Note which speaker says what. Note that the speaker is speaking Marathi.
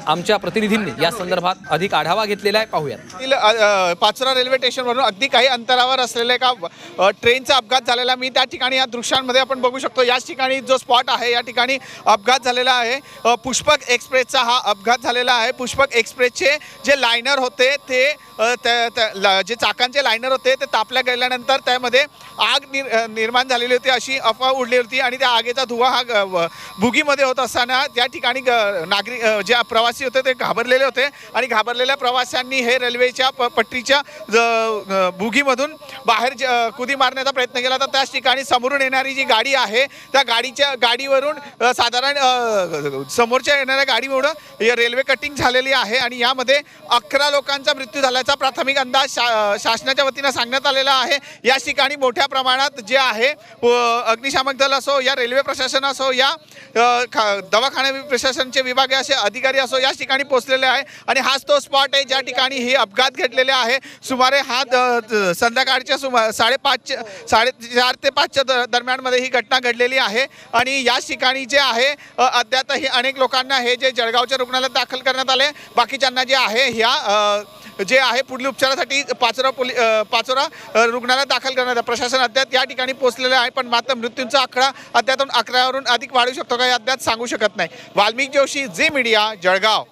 Speaker 1: आमच्या प्रतिनिधींनी या संदर्भात अधिक आढावा घेतलेला आहे, पाहूयात।
Speaker 2: पाचोरा रेल्वे स्टेशनवरून अगदी काही अंतरावर असलेले एका ट्रेनचा अपघात झालेला मी त्या ठिकाणी या दृश्यांमध्ये आपण बघू शकतो। याच ठिकाणी जो स्पॉट आहे या ठिकाणी अपघात झालेला आहे। पुष्पक एक्सप्रेसचा हा अपघात झालेला आहे। पुष्पक एक्सप्रेसचे जे लायनर होते ते जे चाकांचे लायनर होते ते तापल्या गेल्यानंतर त्यामध्ये आग निर्माण झालेली होती अशी अफवा उडली होती आणि त्या आगीचा धुवा हा बुगीमध्ये होत असताना त्या ठिकाणी नागरिक जे प्रवासी होते ते घाबरलेले होते आणि घाबरलेल्या प्रवाशांनी हे रेल्वेच्या पट्टीच्या बुगीमधून बाहेर कुदी मारण्याचा प्रयत्न केला। तर त्याच ठिकाणी समोरून येणारी जी गाडी आहे त्या गाडीवरून साधारण समोरच्या येणाऱ्या गाडीवरून रेल्वे कटिंग झालेली आहे आणि यामध्ये 11 लोकांचा मृत्यू झाल्याचा प्राथमिक अंदाज शासनाच्या वतीने सांगण्यात आलेला आहे। या ठिकाणी मोठ्या प्रमाणात जे आहे अग्निशामक दल असो या रेल्वे प्रशासन असो या दवाखाना प्रशासनचे विभाग असे अधिकारी असो या ठिकाणी पोहोचलेले आहे आणि हाच तो स्पॉट आहे ज्या ठिकाणी हे अपघात घडलेले आहे। सुमारे संध्याकाळच्या 4:30 ते 5 दरम्यानमध्ये ही घटना घडलेली आहे आणि या ठिकाणी जे आहे अद्यापही अनेक लोकांना हे जे जळगावच्या रुग्णालयात दाखल करण्यात आले, बाकीच्यांना जे आहे जे आहे पुढील उपचारासाठी पाचोरा रुग्णालयात दाखल करण्यात आले। प्रशासन अद्याप या ठिकाणी पोहोचलेलं आहे पण मात्र मृत्यूंचा आकडा अद्याप 11वरून अधिक वाढू शकतो का हे अद्याप सांगू शकत नाही। वाल्मिक जोशी, झी मीडिया, जळगाव।